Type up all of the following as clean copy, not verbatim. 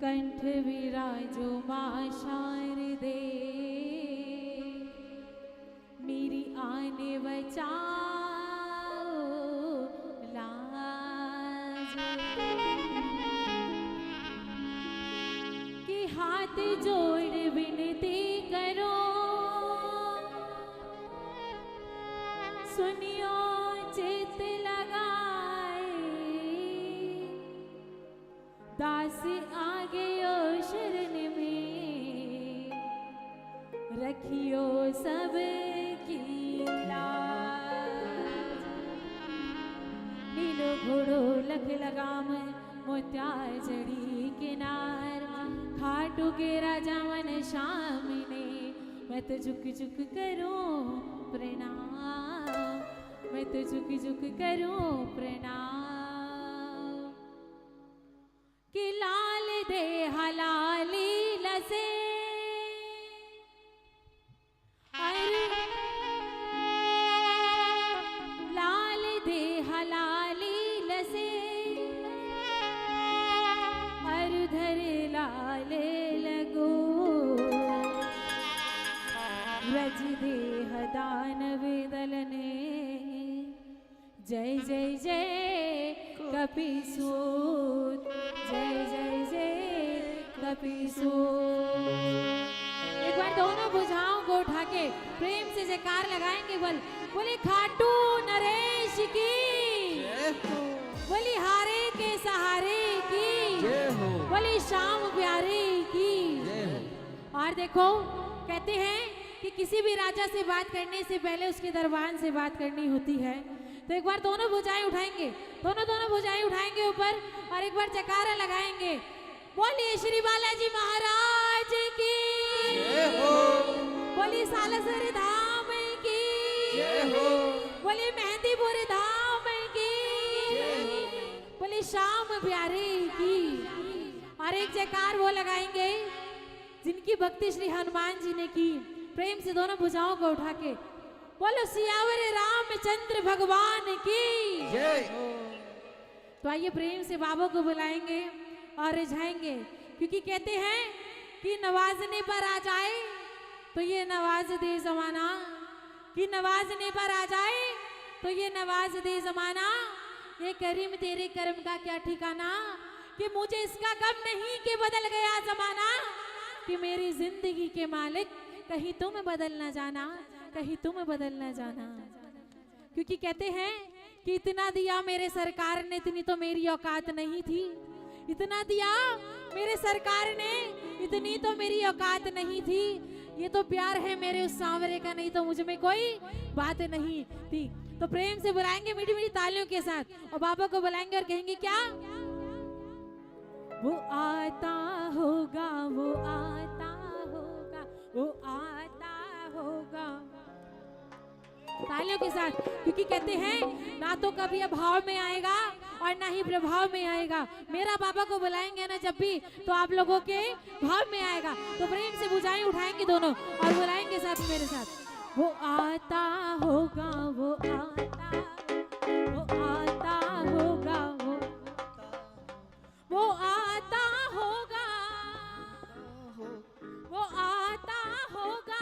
कंठ विराजो मां शारदे, मेरी आने बचाओ लाज। कि हाथ जोड़ विनती करो, सुनियो चित लगाए, दास आगे ओ शरण में, रखियो सब की लाज। नीलो घोड़ो लख लगाम, मोत्यार जड़ी किनार, खाटू के राजा मन श्याम ने, मैं तो झुक झुक करूं प्रणाम, मैं तो झुक झुक करूं प्रणाम। कि लाल दे हलाली लसे, लाल दे हलाली लसे, अरुधर लाल लगो, व्रज देह दानव दलने, जय जय जय कपिसूत, जय जय जय कपिसूत। एक बार दोनों भुजाओं को उठा के प्रेम से जयकार लगाएंगे, बोले खाटू नरेश की, बोली हारे के सहारे की, बोली शाम प्यारे की। और देखो कहते हैं कि किसी भी राजा से बात करने से पहले उसके दरबान से बात करनी होती है। तो एक बार दोनों भुजाएं उठाएंगे, दोनों भुजाएं उठाएंगे ऊपर और एक बार जयकारा लगाएंगे, बोलिए श्री बालाजी महाराज की, बोलिए सालासर धाम की, बोलिए मेहंदीपुर धाम की, बोलिए श्याम प्यारे की। और एक जयकार वो लगाएंगे जिनकी भक्ति श्री हनुमान जी ने की। प्रेम से दोनों भुजाओं को उठा के बोलो सियावर रामचंद्र भगवान की जय। तो आइए प्रेम से बाबा को बुलाएंगे और रिझाएंगे, क्योंकि कहते हैं कि नवाजने पर आ जाए तो ये नवाज दे जमाना, कि नवाजने पर आ जाए तो ये नवाज दे जमाना, ये करीम तेरे कर्म का क्या ठिकाना, कि मुझे इसका गम नहीं कि बदल गया जमाना, कि मेरी जिंदगी के मालिक कहीं तुम बदल न जाना, कहीं तुम बदल न जाना। क्योंकि कहते हैं कि इतना दिया मेरे सरकार ने, इतनी तो मेरी औकात नहीं थी, इतना दिया मेरे सरकार ने, इतनी तो मेरी औकात नहीं थी, ये तो प्यार है मेरे उस सांवरे का, नहीं तो मुझ में कोई बात नहीं थी। तो प्रेम से बुलाएंगे मीठी मीठी तालियों के साथ और बाबा को बुलाएंगे और कहेंगे क्या, वो आता होगा, वो आता होगा, वो आता होगा, तालियों के साथ। क्योंकि कहते हैं ना तो कभी अभाव में आएगा और ना ही प्रभाव में आएगा, मेरा बाबा को बुलाएंगे ना जब भी तो आप लोगों के भाव में आएगा। तो प्रेम से भुजाएं उठाएंगे दोनों और बुलाएंगे साथ मेरे साथ, वो आता होगा, वो आता, वो आता होगा, वो आता होगा, वो आता होगा, वो आता होगा,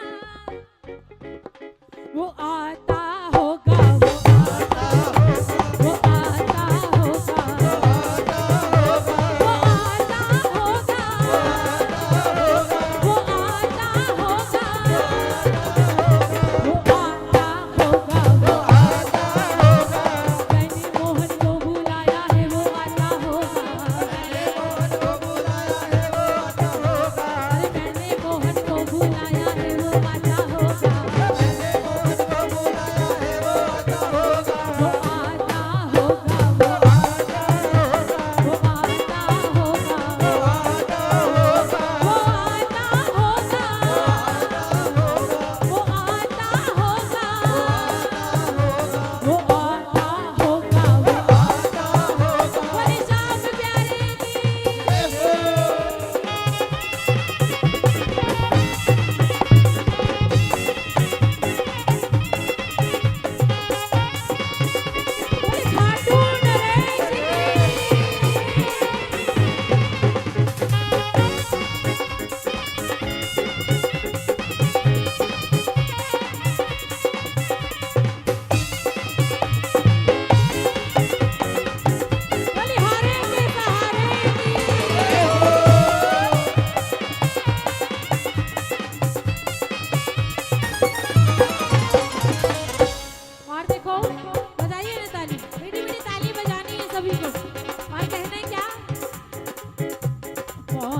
वो आता होगा, वो आता होगा, वो आता होगा, वो आता होगा, वो आता होगा। मैंने मोहन को बुलाया है, वो आता होगा, मैंने मोहन को बुलाया है, वो आता होगा, मैंने मोहन को बुलाया है, वो आता होगा, मैंने मोहन को बुलाया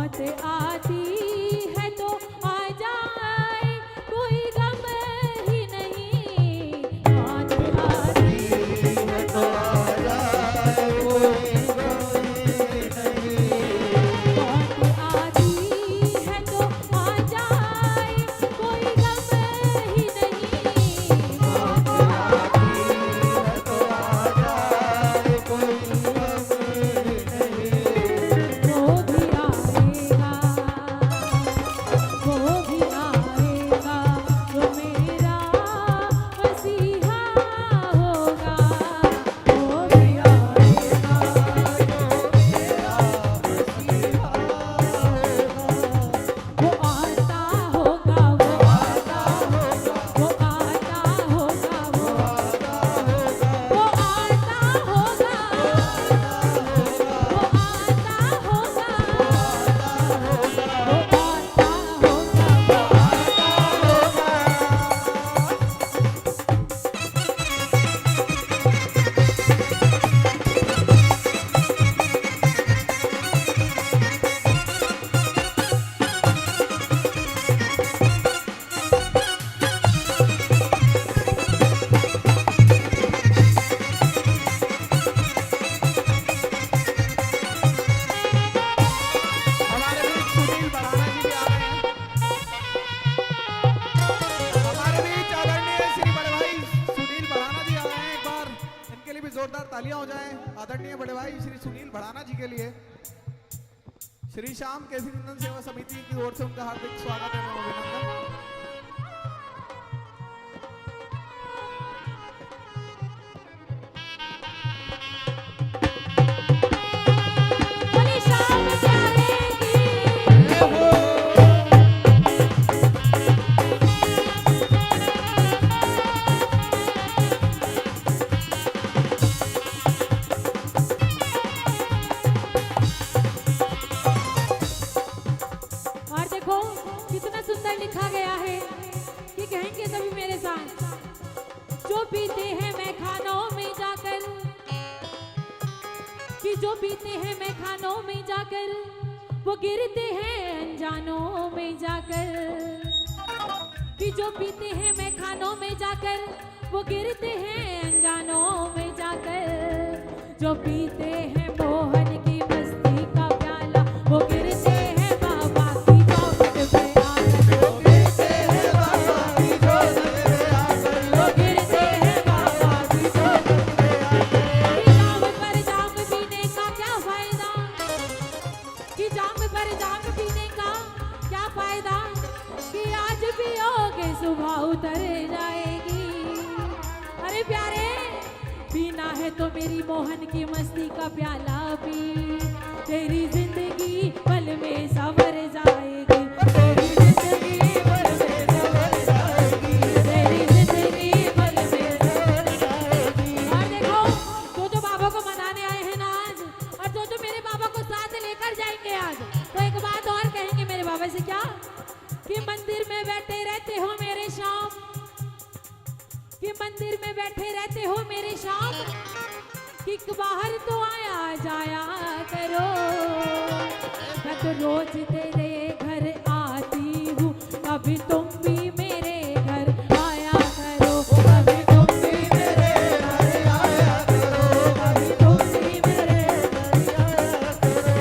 मौत आती है तो आ जाए कोई गम ही नहीं, मौत आती है तो आ जाए कोई गम ही नहीं, मौत आती है तो आ जाए कोई गम ही नहीं, मौत आती है तो आ जाए कोई गम ही नहीं, वो भी आएगा, वो भी आएगा जो मेरा मसीहा होगा, वो भी आएगा जो मेरा मसीहा होगा, वो आता होगा, वो आता होगा, वो आता होगा, वो आता होगा, वो आता होगा, वो आता होगा, वो हमारे बीच सुनील बढ़ाना जी भी आ रहे हैं। हमारे बीच आदरणीय श्री बड़े भाई सुनील बढ़ाना जी आ रहे हैं। एक बार इनके लिए भी जोरदार तालियां हो जाएं। आदरणीय बड़े भाई श्री सुनील बढ़ाना जी के लिए श्री श्याम केसरी नंदन सेवा समिति की ओर से उनका हार्दिक स्वागत एवं अभिनंदन। बोले शाम प्यारे की और देखो कितना सुंदर लिखा गया है कि कहेंगे सभी मेरे साथ, जो पीते हैं मैं खानों में जाकर, कि जो पीते हैं मैं खानों में जाकर, वो गिरते हैं अनजानों में जाकर, कि जो पीते हैं मैं खानों में जाकर, वो गिरते हैं अनजानों में जाकर, जो पीते हैं मोहन की मस्ती का प्याला, वो गिरते हैं बाबा की चौखट पे आकर, वो गिरते हैं बाबा की चौखट पे आकर, वो गिरते हैं बाबा की चौखट पे आकर, कि जाम पर जाम पीने का क्या फायदा, कि जाम पर जाम पीने का क्या फायदा, कि आज पियोगे सुबह उतर जाएगी। अरे प्यारे, पीना है तो मेरी मोहन की मस्ती का प्याला पी, तेरी जिंदगी पल में संवर जाएगी, तेरी जिंदगी पल में संवर जाएगी, तेरी जिंदगी पल में संवर जाएगी। और देखो, जो बाबा को मनाने आए हैं ना आज, और जो मेरे बाबा को साथ लेकर जाएंगे आज, तो एक बात और कहेंगे मेरे बाबा से, क्या कि मंदिर में बैठे रहते हो मेरे श्याम, कि मंदिर में बैठे रहते हो मेरे श्याम, कि बाहर तो आया जाया करो, मैं तो रोज तेरे घर आती हूँ, कभी तुम भी मेरे घर आया करो, कभी तुम भी मेरे घर आया करो, कभी तुम भी मेरे घर आया करो,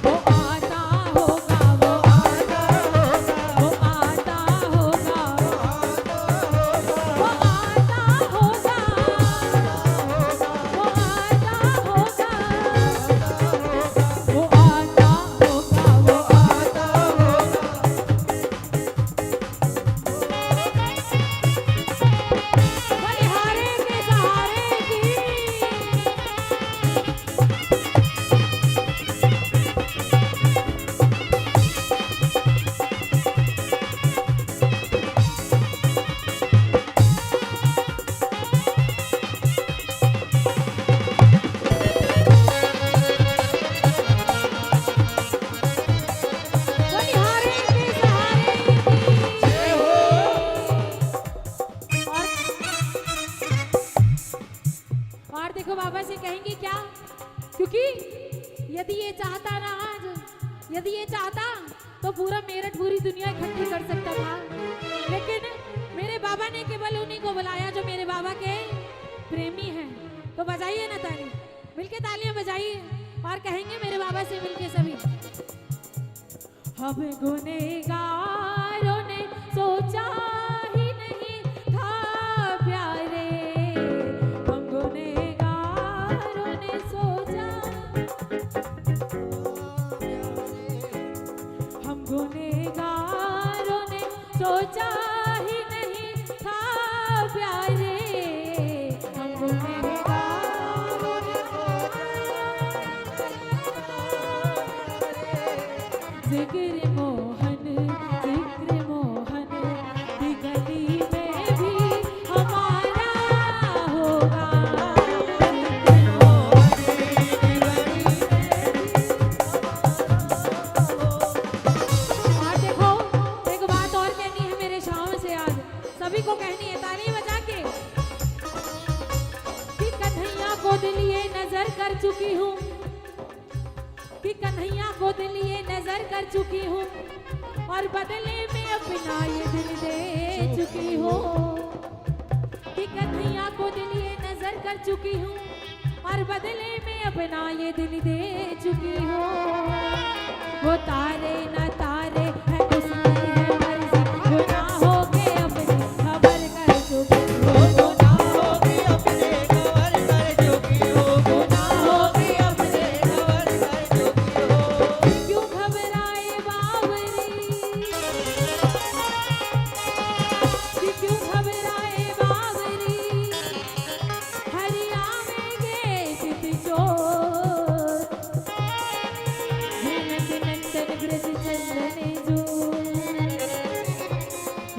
वो आता होगा, वो आता होगा, वो आता होगा, वो आता होगा, वो आता होगा, वो आता होगा, वो आता होगा, वो आता होगा। यदि ये चाहता तो पूरा मेरठ पूरी दुनिया इकट्ठी कर सकता था, लेकिन मेरे बाबा ने केवल उन्हीं को बुलाया जो मेरे बाबा के प्रेमी हैं। तो बजाइए ना ताली, मिलके तालियां बजाइए और कहेंगे मेरे बाबा से मिलके सभी। हम गुनहगारों ने सोचा ही नहीं था प्यारे, हम गुनहगारों ने सोचा, हम गुनहगारों ने सोचा ही नहीं था प्यारे, हम गुनहगारों ने जिक्र मोहन दी गली में भी हमारा होगा, और देखो एक बात और कहनी है मेरे शाम से आज सभी को कहनी है ताली बजा के कि कन्हैया को दिल ये नजर कर चुकी हूँ, कि कन्हैया को दिल ये नजर कर चुकी हूँ और बदले में अपना ये दिल दे चुकी हूँ, कि कन्हैया को दिल ये नजर कर चुकी हूँ और बदले में अपना ये दिल दे चुकी हूँ। वो तारे न तारे है उसकी है मर्जी, गुनाहों के अपने खबर कर चुकी हूँ, गुनाहों के अपने खबर कर चुकी हूँ, गुनाहों के अपने खबर कर चुकी हूँ। क्यों घबराए बावरी, कि क्यों घबराए बावरी, हरिया में गे सिद्ध चोर, नंदन ब्रज चंदन जोर,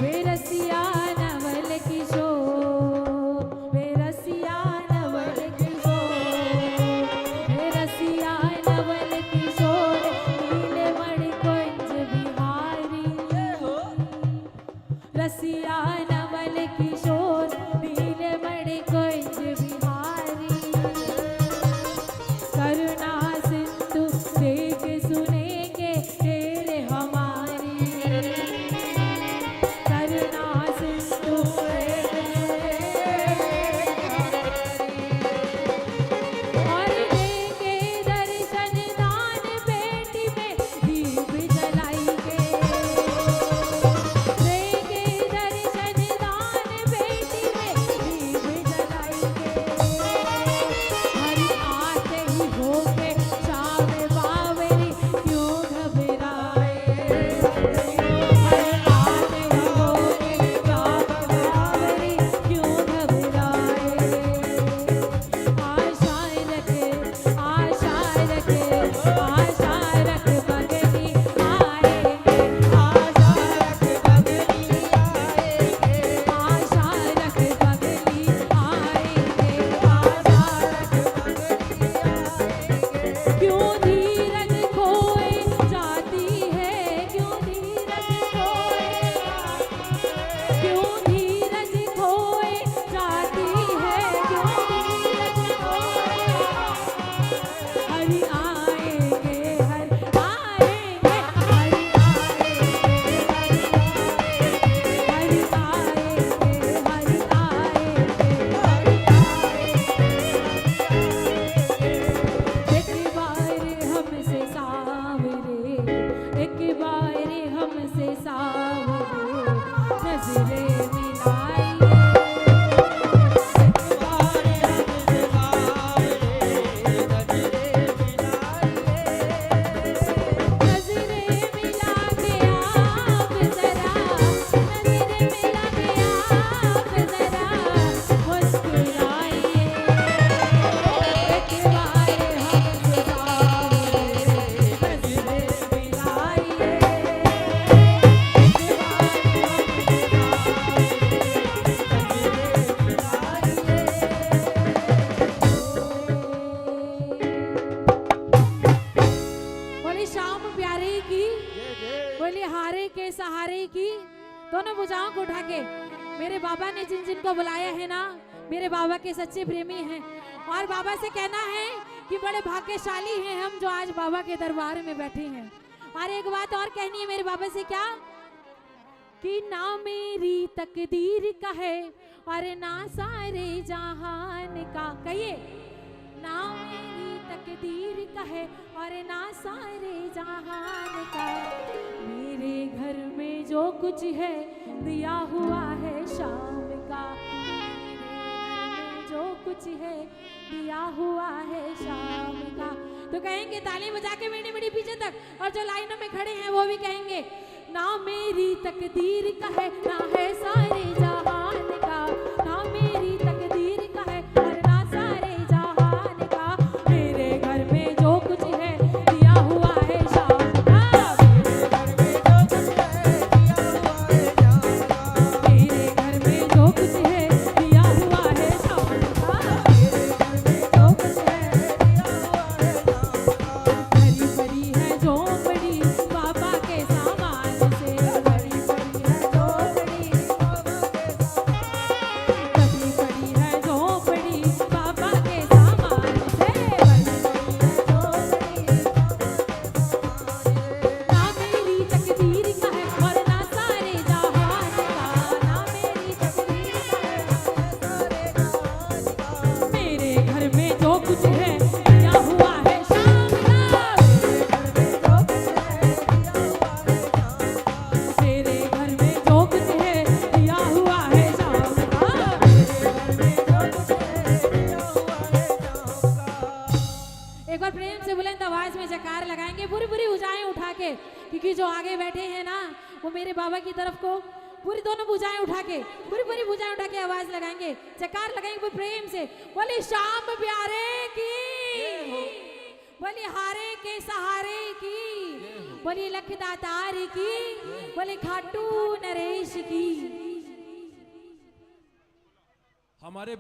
वे रसिया नवल किशोर, वे रसिया नवल किशोर, वे रसिया नवल किशोर, नीलमणि कुंज बिहारी, रसिया नवल किशोर, नीलमणि कुंज बिहारी, करुणा सिंधु देख सुनेंगे तेरे हमारी, करुणा सिंधु देख और देंगे दर्शन दान बेटी में दीप जलाएंगे, देंगे दर्शन दान बेटी में दीप जलाएंगे, हरि आते ही होके शाम बावरी क्यों घबराए, हरि आते ही होके शाम बावरी क्यों घबराए, आशा रख आशा रख आशा रख बगली आएंगे, आशा रख बगली आएंगे, आशा रख बगली आएंगे, आशा रख बगली आएंगे। क्यों धीरज खोए जाती है, क्यों धीरज खोए जाती है, क्यों धीरज खोए जाती है, क्यों धीरज खोए, हरि आएंगे, हरि आएंगे, हरि आएंगे, हरि आएंगे, हरि आएंगे। एक बार हमसे सावरे, एक बार हमसे सावरे, नजरें मिलाइए, एक बार हमसे सावरे, नजरें मिला के आप जरा, नजरें मिला के आप जरा मुस्कुराइए, एक बार हमसे सावरे, नजरें मिलाइए, एक बोले शाम प्यारे की, बोले हारे के सहारे की, दोनों भुजाओं को उठा के मेरे बाबा ने जिन जिन को बुलाया है ना, मेरे बाबा के सच्चे प्रेमी हैं और बाबा से कहना है कि बड़े भाग्यशाली हैं हम जो आज बाबा के दरबार में बैठे हैं। और एक बात और कहनी है मेरे बाबा से, क्या कि ना मेरी तकदीर का है और ना सारे जहान का। कहिए, ना मेरी तकदीर का है और ना सारे जहान का। मेरे घर में जो कुछ है दिया हुआ है शाम का। जो कुछ है दिया हुआ है शाम का। तो कहेंगे ताली बजा के मीठी मीठी पीछे तक, और जो लाइनों में खड़े हैं वो भी कहेंगे, ना मेरी तकदीर का है ना है सारे जहान का। ना मेरी तकदीर का है और ना सारे जहान का। मेरे घर में जो कुछ है दिया हुआ है शाम का। मेरे घर में जो कुछ है दिया हुआ है शाम का। भरी भरी है झोपड़ी बाबा के सामान से। भरी भरी है झोपड़ी, भरी भरी है झोपड़ी बाबा के सामान से। भरी भरी है झोपड़ी, ना मेरी तकदीर का है और ना सारे जहान का। ना मेरी तकदीर का है मेरे घर में जो कुछ है दिया हुआ है शाम का। मेरे घर में जो कुछ है दिया हुआ है शाम का। एक बार प्रेम से बुलंद आवाज में जयकार लगाएंगे, पूरी पूरी भुजाएं उठा के, क्योंकि जो आगे बैठे हैं ना वो मेरे बाबा की तरफ को पूरी दोनों भुजाएं उठा के, पूरी पूरी भुजाएं उठा के आवाज लगाएंगे, जयकार लगाएंगे पूरी प्रेम से। बोले शाम प्यारे की, बोले हारे के सहारे की, बोले लख दातार की, बोले खाटू नरेश की। हमारे